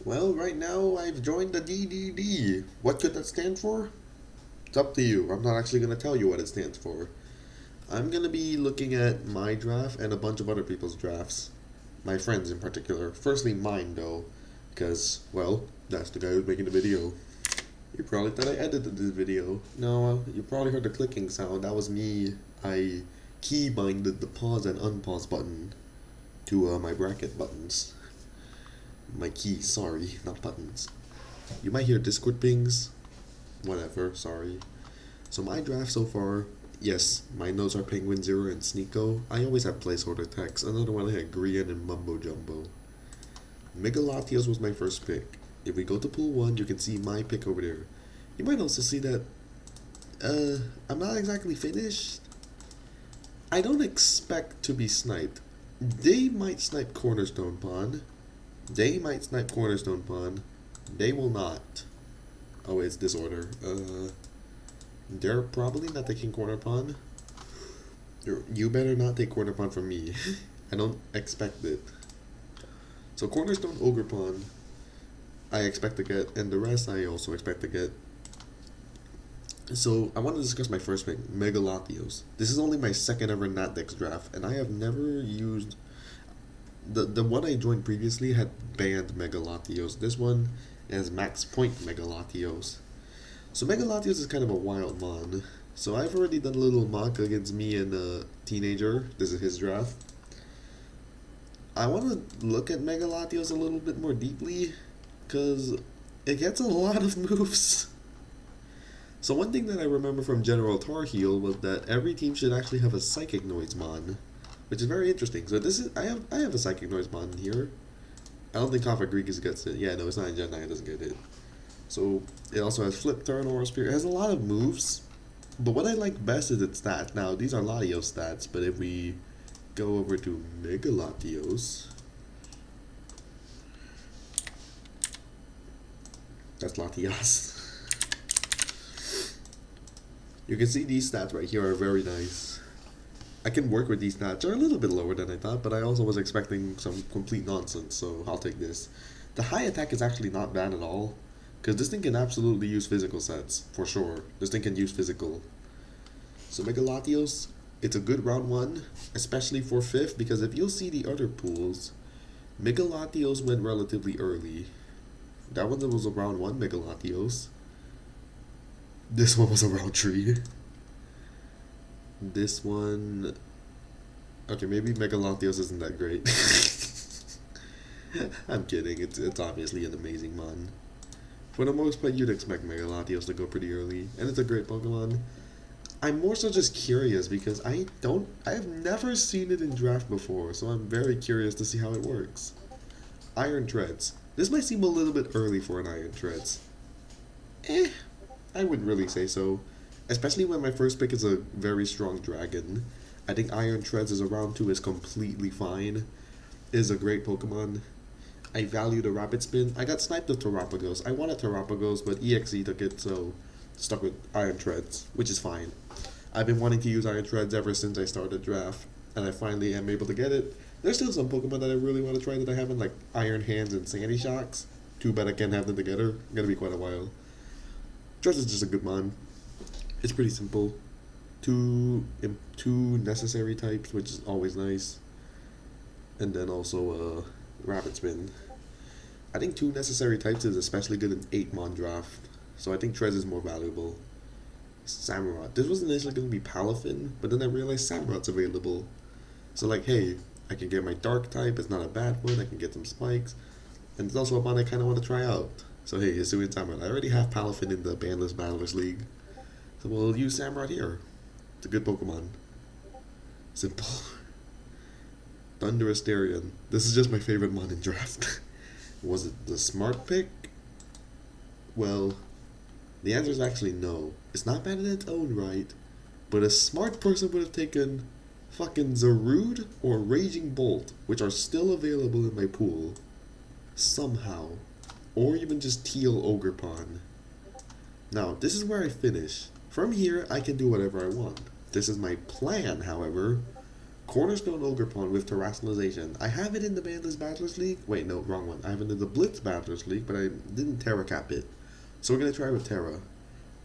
Well, right now I've joined the DDD. What could that stand for? It's up to you. I'm not actually going to tell you what it stands for. I'm going to be looking at my draft and a bunch of other people's drafts. My friends in particular. Firstly, mine though. Because, well, that's the guy who's making the video. You probably thought I edited this video. No, you probably heard the clicking sound. That was me. I keybinded the pause and unpause button to my bracket buttons. My keys, sorry, not buttons. You might hear Discord pings. Whatever, sorry. So my draft so far, yes, my notes are Penguin Zero and Sneeko. I always have placeholder text. Another one I had Grian and Mumbo Jumbo. Megalatios was my first pick. If we go to pool 1, you can see my pick over there. You might also see that I'm not exactly finished. I don't expect to be sniped. They might snipe Cornerstone Pond. They might snipe Cornerstone Pond. They will not. Oh, it's disorder. They're probably not taking Corner Pond. You better not take Corner Pond from me. I don't expect it. So Cornerstone Ogre Pond, I expect to get, and the rest I also expect to get. So I want to discuss my first pick, Megalatios. This is only my second ever Natdex draft, and I have never used the one I joined previously had banned Megalatios. This one has max point Megalatios. So Megalatios is kind of a wild mon. So I've already done a little mock against me and a teenager. This is his draft. I want to look at Megalatios a little bit more deeply because it gets a lot of moves. So one thing that I remember from General Tar Heel was that every team should actually have a Psychic Noise mon, which is very interesting. So this is I have a Psychic Noise mon here. I don't think Kafka Greek gets it. Yeah, no, it's not in Gen 9, it doesn't get it. So it also has Flip, Turn, Aura Spear. It has a lot of moves, but what I like best is its stats. Now, these are Latios stats, but if we go over to Megalatios, that's Latias. You can see these stats right here are very nice. I can work with these stats. They're a little bit lower than I thought, but I also was expecting some complete nonsense, so I'll take this. The high attack is actually not bad at all, because this thing can absolutely use physical sets, for sure. This thing can use physical. So Megalatios, it's a good round 1, especially for 5th, because if you'll see the other pools, Megalatios went relatively early. That one was a round 1 Megalatios. This one was a round 3. This one... Okay, maybe Megalatios isn't that great. I'm kidding, it's obviously an amazing mon. For the most part, you'd expect Megalatios to go pretty early, and it's a great Pokemon. I'm more so just curious because I have never seen it in draft before, so I'm very curious to see how it works. Iron Treads. This might seem a little bit early for an Iron Treads. I wouldn't really say so. Especially when my first pick is a very strong dragon. I think Iron Treads as a round 2 is completely fine. It is a great Pokemon. I value the Rapid Spin. I got sniped with Terrapagos. I wanted Terrapagos, but EXE took it, so stuck with Iron Treads, which is fine. I've been wanting to use Iron Treads ever since I started draft, and I finally am able to get it. There's still some Pokemon that I really want to try that I haven't, like Iron Hands and Sandy Shocks. Too bad I can't have them together. Gonna be quite a while. Treads is just a good mon. It's pretty simple. Two necessary types, which is always nice. And then also Rapid Spin. I think 2 necessary types is especially good in 8-mon draft. So I think Trez is more valuable. Samurott. This was initially going to be Palafin, but then I realized Samurott's available. So like, hey, I can get my Dark type, it's not a bad one, I can get some spikes. And it's also a mon I kind of want to try out. So hey, Hisui and Samurott. I already have Palafin in the Bandless Battlers League. So we'll use Samurott here. It's a good Pokemon. Simple. Thunderous Therian. This is just my favorite mon in draft. Was it the smart pick? Well, the answer is actually no. It's not bad in its own right, but a smart person would have taken fucking Zarude or Raging Bolt, which are still available in my pool. Somehow. Or even just Teal Ogre Pond. Now, this is where I finish. From here, I can do whatever I want. This is my plan, however. Cornerstone Ogerpon with Terracialization. I have it in the Bandless Battlers League. Wait, no, wrong one. I have it in the Blitz Battlers League, but I didn't Terra cap it. So we're going to try with Terra.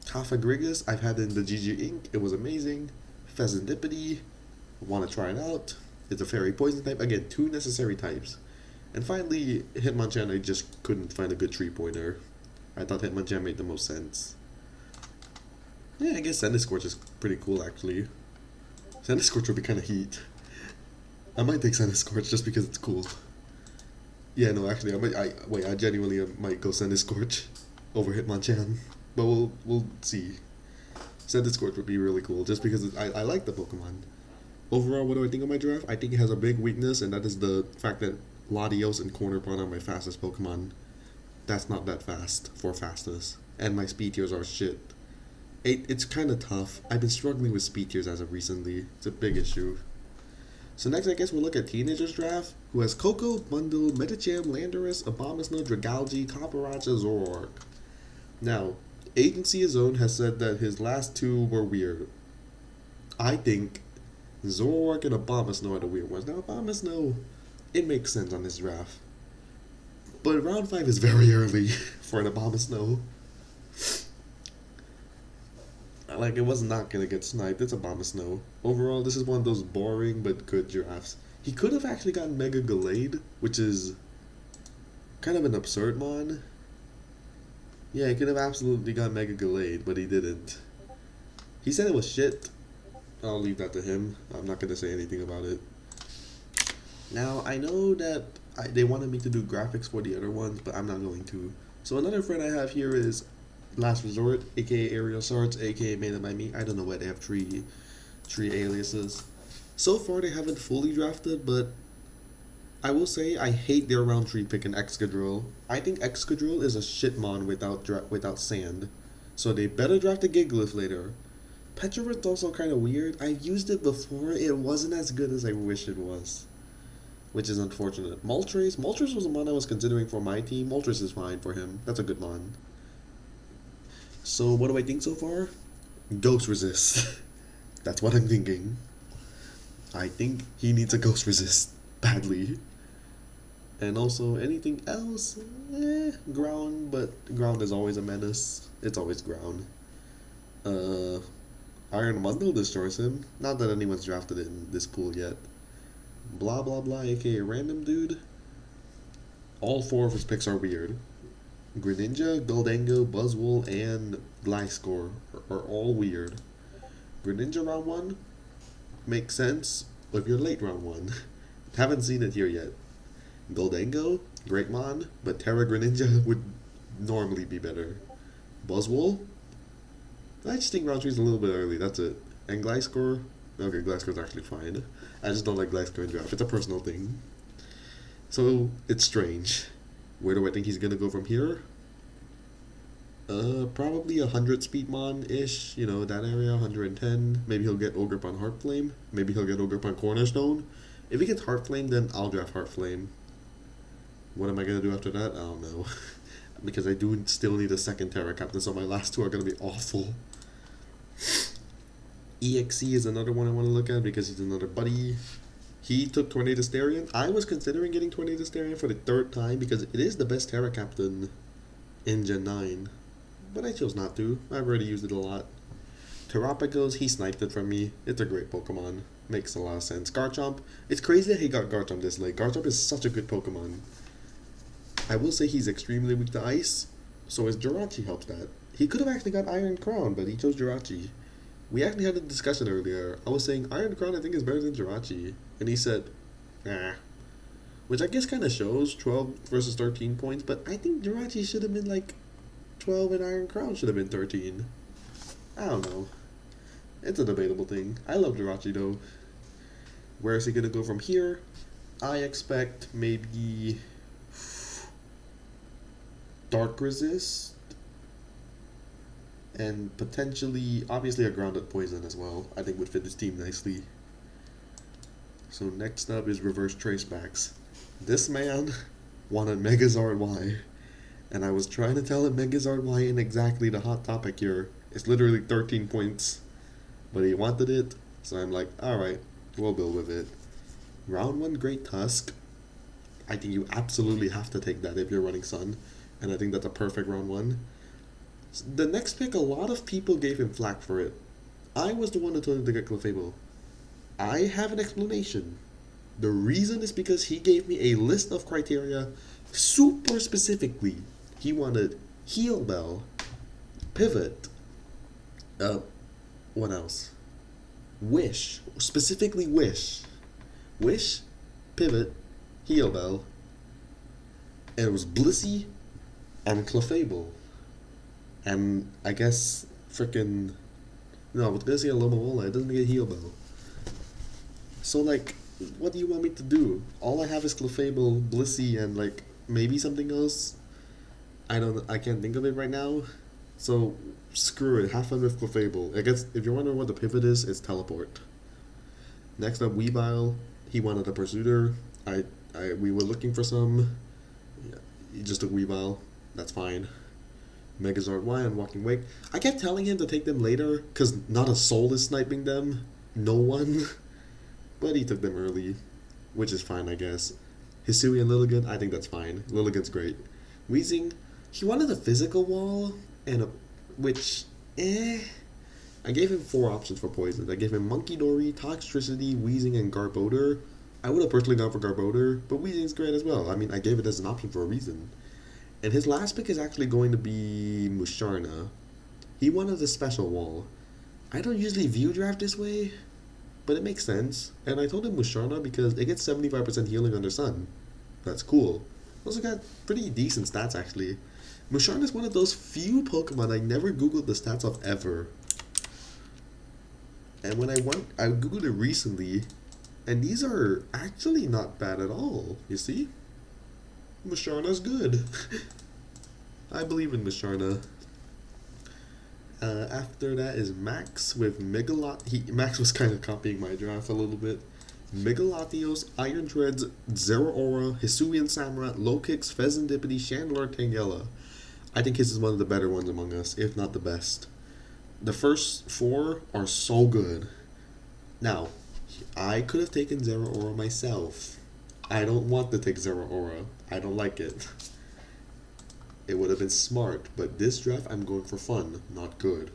Cafagrigus, I've had it in the GG Inc. It was amazing. Pheasantipity, want to try it out. It's a fairy poison type. Again, 2 necessary types. And finally, Hitmonchan, I just couldn't find a good 3-pointer. I thought Hitmonchan made the most sense. Yeah, I guess Sandiscorch is pretty cool, actually. Sandiscorch would be kind of heat. I might take Sandiscorch just because it's cool. Yeah, no, actually, I genuinely might go Sandiscorch over Hitmonchan. But we'll see. Sandiscorch would be really cool, just because I like the Pokemon. Overall, what do I think of my draft? I think it has a big weakness, and that is the fact that Latios and Cornerpon are my fastest Pokemon. That's not that fast for fastest. And my speed tiers are shit. It's kind of tough. I've been struggling with speed tiers as of recently. It's a big issue. So next, I guess we'll look at Teenagers Draft, who has Coco, Bundle, Metacham, Landorus, Abomasnow, Dragalge, Copperajah, Zoroark. Now, Agency His Own has said that his last 2 were weird. I think Zoroark and Abomasnow are the weird ones. Now, Abomasnow, it makes sense on this draft. But round 5 is very early for an Abomasnow. Like, it was not going to get sniped. It's Abomasnow. Overall, this is one of those boring but good drafts. He could have actually gotten Mega Gallade, which is kind of an absurd mon. Yeah, he could have absolutely got Mega Gallade, but he didn't. He said it was shit. I'll leave that to him. I'm not going to say anything about it. Now, I know that they wanted me to do graphics for the other ones, but I'm not going to. So another friend I have here is Last Resort, aka Aerial Swords, aka Made It By Me. I don't know why they have three aliases. So far, they haven't fully drafted, but I will say I hate their round 3 pick in Excadrill. I think Excadrill is a shitmon without sand. So they better draft a Gigalith later. Petrorit's also kind of weird. I've used it before. It wasn't as good as I wish it was, which is unfortunate. Moltres was a mon I was considering for my team. Moltres is fine for him. That's a good mon. So what do I think so far? Ghost Resist. That's what I'm thinking. I think he needs a Ghost Resist badly. And also anything else, ground, but ground is always a menace. It's always ground. Iron Bundle destroys him. Not that anyone's drafted it in this pool yet. Blah blah blah, aka Random Dude. All 4 of his picks are weird. Greninja, Goldango, Buzzwole, and Gliscor are all weird. Greninja round 1 makes sense if you're late round 1. Haven't seen it here yet. Goldango, great mon, but Terra Greninja would normally be better. Buzzwole, I just think round 3 is a little bit early, that's it. And Gliscor, okay, Gliscor's actually fine. I just don't like Gliscor in draft, it's a personal thing. So, it's strange. Where do I think he's gonna go from here? Probably 100 Speedmon-ish, you know, that area, 110. Maybe he'll get Ogerpon Heartflame. Maybe he'll get Ogerpon Cornerstone. If he gets Heartflame, then I'll draft Heartflame. What am I gonna do after that? I don't know. Because I do still need a second Terra Captain, so my last 2 are gonna be awful. EXE is another one I want to look at because he's another buddy. He took Tornadus. I was considering getting Tornadus for the 3rd time because it is the best Terra Captain in Gen 9. But I chose not to. I've already used it a lot. Terrapagos, he sniped it from me. It's a great Pokemon. Makes a lot of sense. Garchomp, it's crazy that he got Garchomp this late. Garchomp is such a good Pokemon. I will say he's extremely weak to Ice, so his Jirachi helps that. He could have actually got Iron Crown, but he chose Jirachi. We actually had a discussion earlier. I was saying Iron Crown I think is better than Jirachi. And he said, nah. Which I guess kind of shows 12 versus 13 points, but I think Jirachi should have been like 12 and Iron Crown should have been 13. I don't know. It's a debatable thing. I love Jirachi though. Where is he going to go from here? I expect maybe Dark Resist. And potentially, obviously a Grounded Poison as well. I think would fit this team nicely. So next up is Reverse Tracebacks. This man wanted Megazord Y. And I was trying to tell him Megazord Y ain't exactly the hot topic here. It's literally 13 points. But he wanted it. So I'm like, alright, We'll build with it. Round 1, Great Tusk. I think you absolutely have to take that if you're running Sun. And I think that's a perfect round 1. The next pick, a lot of people gave him flack for it. I was the one who told him to get Clefable. I have an explanation. The reason is because he gave me a list of criteria super specifically. He wanted Heal Bell, Pivot, what else? Wish. Specifically Wish. Wish, Pivot, Heal Bell, and it was Blissey and Clefable. And I guess frickin' no, with Blissey and Lomomola, it doesn't get Heal Bell. So like, what do you want me to do? All I have is Clefable, Blissey, and like maybe something else. I can't think of it right now. So screw it. Have fun with Clefable. I guess if you're wondering what the pivot is, it's Teleport. Next up, Weavile. He wanted a Pursuiter. We were looking for some. Yeah, he just took Weavile. That's fine. Megazord Y and Walking Wake. I kept telling him to take them later, because not a soul is sniping them. No one. But he took them early, which is fine, I guess. Hisui and Lilligant, I think that's fine. Lilligant's great. Weezing, he wanted a physical wall, and I gave him 4 options for poisons. I gave him Monkey Dory, Toxtricity, Weezing, and Garbodor. I would have personally gone for Garbodor, but Weezing's great as well. I mean, I gave it as an option for a reason. And his last pick is actually going to be Musharna. He wanted a special wall. I don't usually view draft this way, but it makes sense. And I told him Musharna because it gets 75% healing under Sun. That's cool. Also got pretty decent stats, actually. Musharna is one of those few Pokemon I never googled the stats of ever. And when I googled it recently, and these are actually not bad at all, you see? Musharna's good. I believe in Musharna. After that is Max with Max was kind of copying my draft a little bit. Megalatios, Iron Treads, Zeraora, Hisuian Samurott, Lokix, Pheasantipity, Chandler, Tangela. I think his is one of the better ones among us, if not the best. The first 4 are so good. Now, I could have taken Zeraora myself. I don't want to take Zeraora. I don't like it. It would have been smart, but this draft I'm going for fun, not good.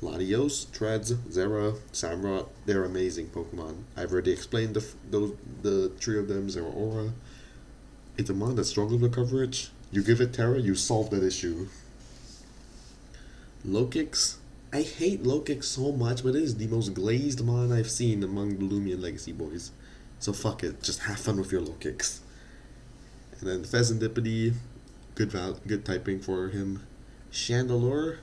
Latios, Treads, Zera, Samurott, they're amazing Pokemon. I've already explained the 3 of them, Zeraora. It's a mon that struggles with coverage. You give it Terra, you solve that issue. Lokix. I hate Lokix so much, but it is the most glazed mon I've seen among the Lumion Legacy boys. So fuck it, just have fun with your Lokix. And then Pheasantipity, good typing for him. Chandelure.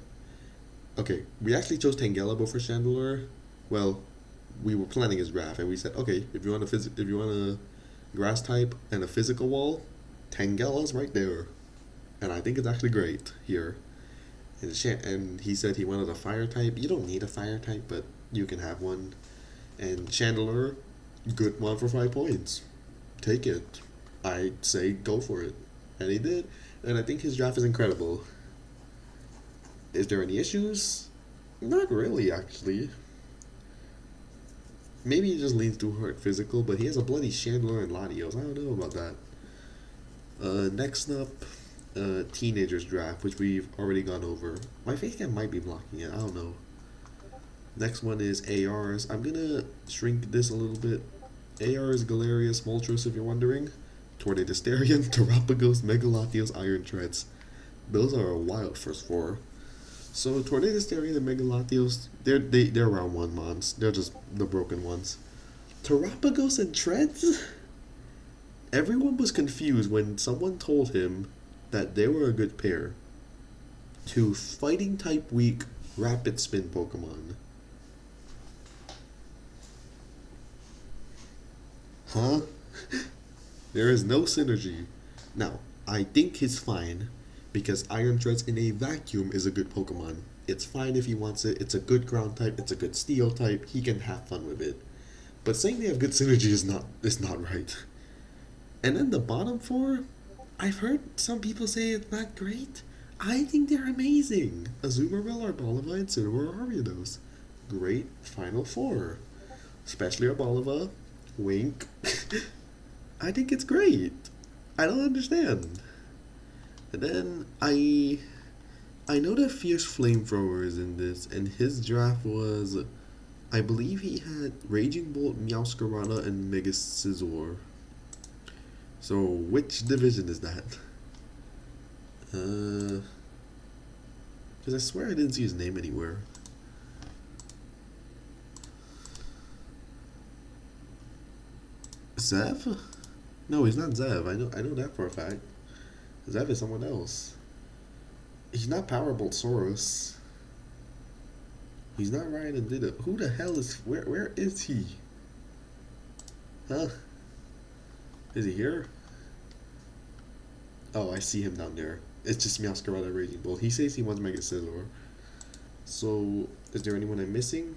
Okay, we actually chose Tangela before Chandelure. Well, we were planning his draft, and we said, okay, if you want a grass type and a physical wall, Tangela's right there, and I think it's actually great here. And he said he wanted a fire type. You don't need a fire type, but you can have one. And Chandelure, good one for 5 points. Take it. I say go for it, and he did. And I think his draft is incredible. Is there any issues? Not really, actually. Maybe he just leans too hard physical, but he has a bloody Chandelure and Latios. I don't know about that. Next up, Teenagers Draft, which we've already gone over. My face cam might be blocking it, I don't know. Next one is ARs. I'm gonna shrink this a little bit. ARs, Galarius, Moltres, if you're wondering. Tornadisterian, Terapagos, Megalatios, Iron Treads. Those are a wild first 4. So Tornadisterian and Megalatios, they're round 1 mons. They're just the broken ones. Terapagos and Treads? Everyone was confused when someone told him that they were a good pair. 2 fighting type weak rapid spin Pokemon. Huh? There is no synergy. Now, I think he's fine, because Iron Treads in a vacuum is a good Pokemon. It's fine if he wants it, it's a good ground type, it's a good steel type, he can have fun with it. But saying they have good synergy is not right. And then the bottom 4, I've heard some people say it's not great. I think they're amazing. Azumarill, Arboliva, and Cinnamon, Ariados. Great final 4. especially our Bolivar. Wink. I think it's great. I don't understand. And then I know that Fierce Flamethrower is in this, and his draft was, I believe he had Raging Bolt, Meowscarada, and Mega Scizor. So which division is that? Because I swear I didn't see his name anywhere. Zev? No, he's not Zev. I know that for a fact. Zev is someone else. He's not Powerbolt Saurus. He's not Ryan and Dida. Who the hell is... Where is he? Huh? Is he here? Oh, I see him down there. It's just Meowscarada Raging Bull. He says he wants Mega Scizor. So, is there anyone I'm missing?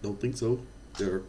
Don't think so. There